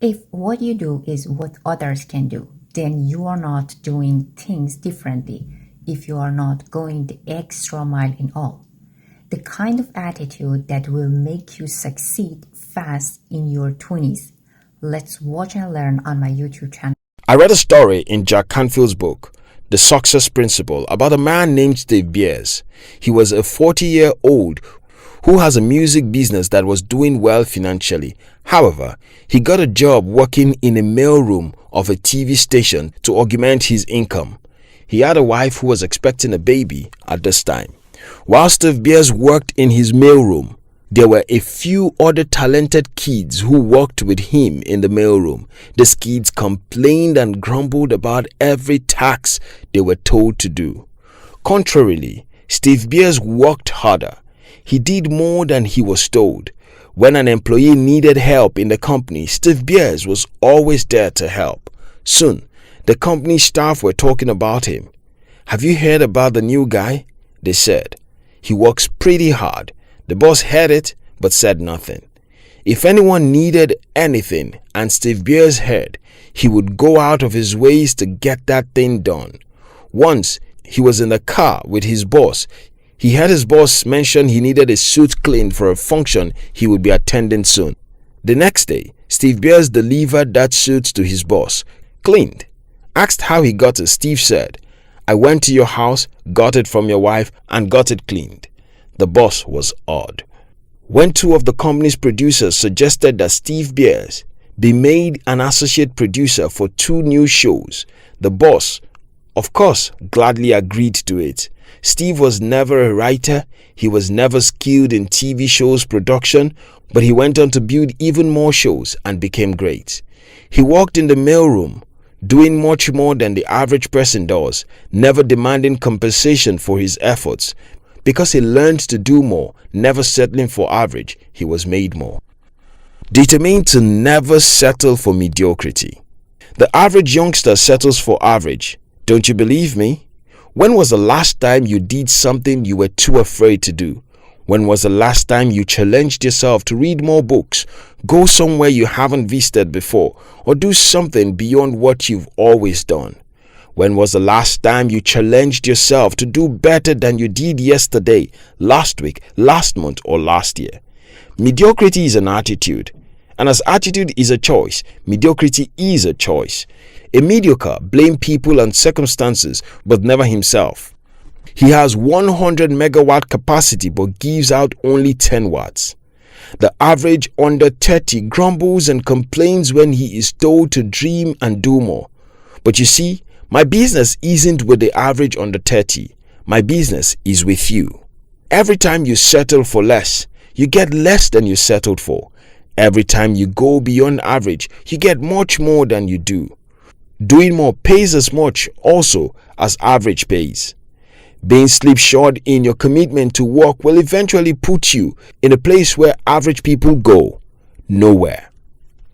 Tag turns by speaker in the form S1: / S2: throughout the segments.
S1: If what you do is what others can do, then you are not doing things differently if you are not going the extra mile in all. The kind of attitude that will make you succeed fast in your 20s. Let's watch and learn on my YouTube channel.
S2: I read a story in Jack Canfield's book, The Success Principle, about a man named Steve Beers. He was a 40-year-old who has a music business that was doing well financially. However, he got a job working in a mailroom of a TV station to augment his income. He had a wife who was expecting a baby at this time. While Steve Beers worked in his mailroom, there were a few other talented kids who worked with him in the mailroom. These kids complained and grumbled about every task they were told to do. Contrarily, Steve Beers worked harder. He did more than he was told. When an employee needed help in the company, Steve Beers was always there to help. Soon, the company staff were talking about him. "Have you heard about the new guy?" they said. "He works pretty hard." The boss heard it but said nothing. If anyone needed anything and Steve Beers heard, he would go out of his ways to get that thing done. Once, he was in the car with his boss. He heard his boss mention he needed a suit cleaned for a function he would be attending soon. The next day, Steve Beers delivered that suit to his boss, cleaned. Asked how he got it, Steve said, "I went to your house, got it from your wife, and got it cleaned." The boss was awed. When two of the company's producers suggested that Steve Beers be made an associate producer for two new shows, the boss, of course, gladly agreed to it. Steve was never a writer, he was never skilled in TV shows production, but he went on to build even more shows and became great. He worked in the mailroom, doing much more than the average person does, never demanding compensation for his efforts. Because he learned to do more, never settling for average, he was made more. Determined to never settle for mediocrity. The average youngster settles for average. Don't you believe me? When was the last time you did something you were too afraid to do? When was the last time you challenged yourself to read more books, go somewhere you haven't visited before, or do something beyond what you've always done? When was the last time you challenged yourself to do better than you did yesterday, last week, last month, or last year? Mediocrity is an attitude, and as attitude is a choice, mediocrity is a choice. A mediocre blames people and circumstances, but never himself. He has 100 megawatt capacity but gives out only 10 watts. The average under 30 grumbles and complains when he is told to dream and do more. But you see, my business isn't with the average under 30. My business is with you. Every time you settle for less, you get less than you settled for. Every time you go beyond average, you get much more than you do. Doing more pays as much also as average pays. Being slipshod in your commitment to work will eventually put you in a place where average people go, nowhere.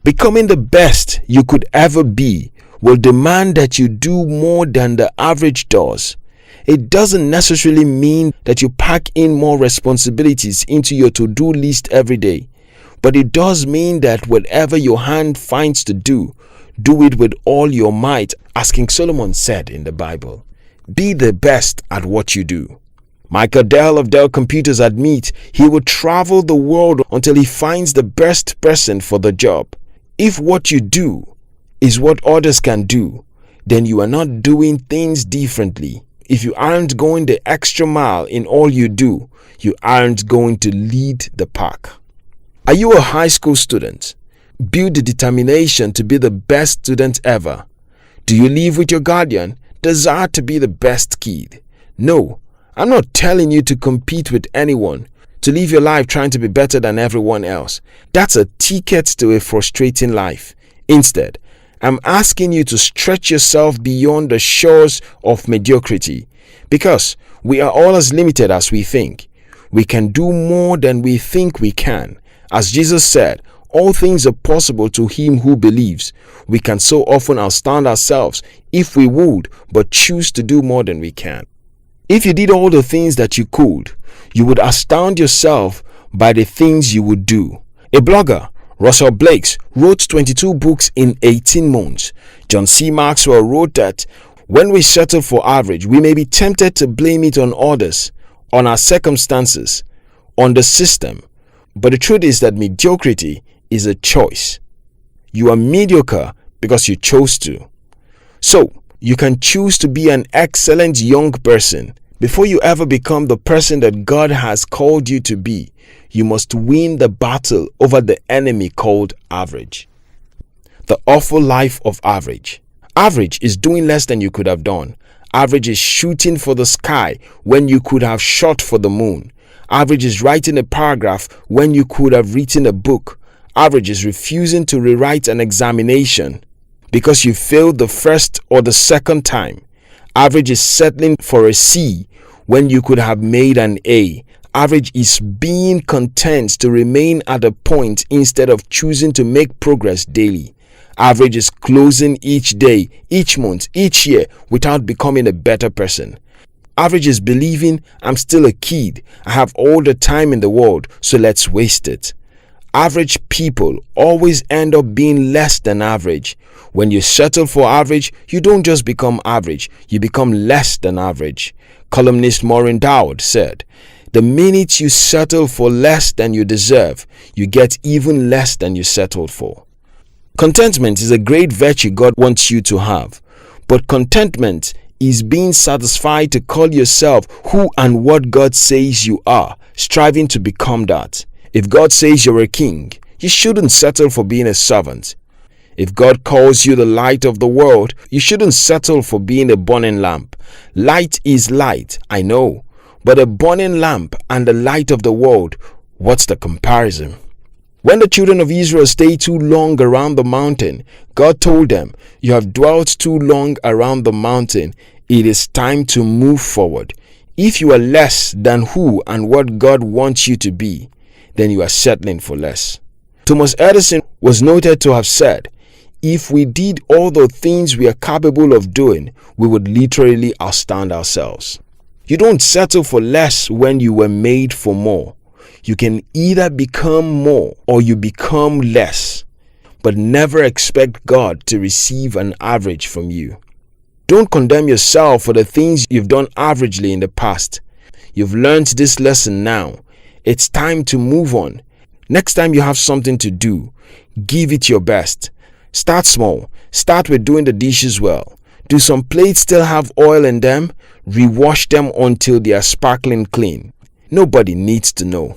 S2: Becoming the best you could ever be will demand that you do more than the average does. It doesn't necessarily mean that you pack in more responsibilities into your to-do list every day, but it does mean that whatever your hand finds to do it with all your might, as King Solomon said in the Bible. Be the best at what you do. Michael Dell of Dell Computers admits he will travel the world until he finds the best person for the job. If what you do is what others can do, then you are not doing things differently. If you aren't going the extra mile in all you do, you aren't going to lead the pack. Are you a high school student? Build the determination to be the best student ever. Do you live with your guardian? Desire to be the best kid? No, I'm not telling you to compete with anyone, to live your life trying to be better than everyone else. That's a ticket to a frustrating life. Instead, I'm asking you to stretch yourself beyond the shores of mediocrity, because we are all as limited as we think. We can do more than we think we can. As Jesus said, all things are possible to him who believes. We can so often outstand ourselves if we would, but choose to do more than we can. If you did all the things that you could, you would astound yourself by the things you would do. A blogger Russell Blakes wrote 22 books in 18 months. John C. Maxwell wrote that when we settle for average, we may be tempted to blame it on others, on our circumstances, on the system. But the truth is that mediocrity is a choice. You are mediocre because you chose to. So, you can choose to be an excellent young person. Before you ever become the person that God has called you to be, you must win the battle over the enemy called average. The awful life of average. Average is doing less than you could have done. Average is shooting for the sky when you could have shot for the moon. Average is writing a paragraph when you could have written a book. Average is refusing to rewrite an examination because you failed the first or the second time. Average is settling for a C when you could have made an A. Average is being content to remain at a point instead of choosing to make progress daily. Average is closing each day, each month, each year without becoming a better person. Average is believing I'm still a kid. I have all the time in the world, so let's waste it. Average people always end up being less than average. When you settle for average, you don't just become average, you become less than average. Columnist Maureen Dowd said, "The minute you settle for less than you deserve, you get even less than you settled for." Contentment is a great virtue God wants you to have. But contentment is being satisfied to call yourself who and what God says you are, striving to become that. If God says you're a king, you shouldn't settle for being a servant. If God calls you the light of the world, you shouldn't settle for being a burning lamp. Light is light, I know, but a burning lamp and the light of the world, what's the comparison? When the children of Israel stayed too long around the mountain, God told them, "You have dwelt too long around the mountain. It is time to move forward." If you are less than who and what God wants you to be, then you are settling for less. Thomas Edison was noted to have said, "If we did all the things we are capable of doing, we would literally outstand ourselves." You don't settle for less when you were made for more. You can either become more or you become less, but never expect God to receive an average from you. Don't condemn yourself for the things you've done averagely in the past. You've learned this lesson now. It's time to move on. Next time you have something to do, give it your best. Start small. Start with doing the dishes well. Do some plates still have oil in them? Rewash them until they are sparkling clean. Nobody needs to know.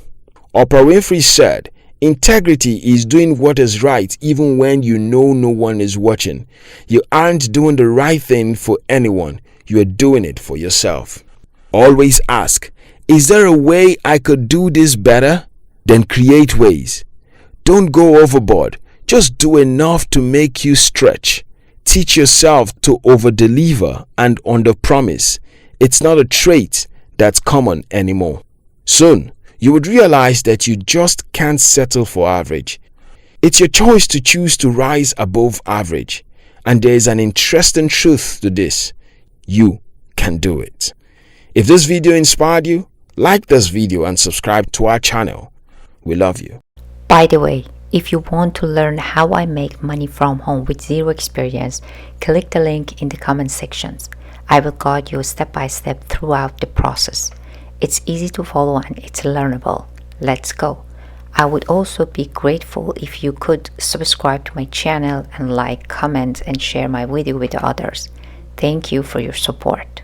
S2: Oprah Winfrey said, "Integrity is doing what is right even when you know no one is watching. You aren't doing the right thing for anyone. You are doing it for yourself." Always ask, "Is there a way I could do this better?" Then create ways. Don't go overboard. Just do enough to make you stretch. Teach yourself to over-deliver and under-promise. It's not a trait that's common anymore. Soon, you would realize that you just can't settle for average. It's your choice to choose to rise above average. And there is an interesting truth to this. You can do it. If this video inspired you, like this video and subscribe to our channel. We love you.
S1: By the way, if you want to learn how I make money from home with zero experience, click the link in the comment sections. I will guide you step by step throughout the process. It's easy to follow and it's learnable. Let's go. I would also be grateful if you could subscribe to my channel and like, comment and share my video with others. Thank you for your support.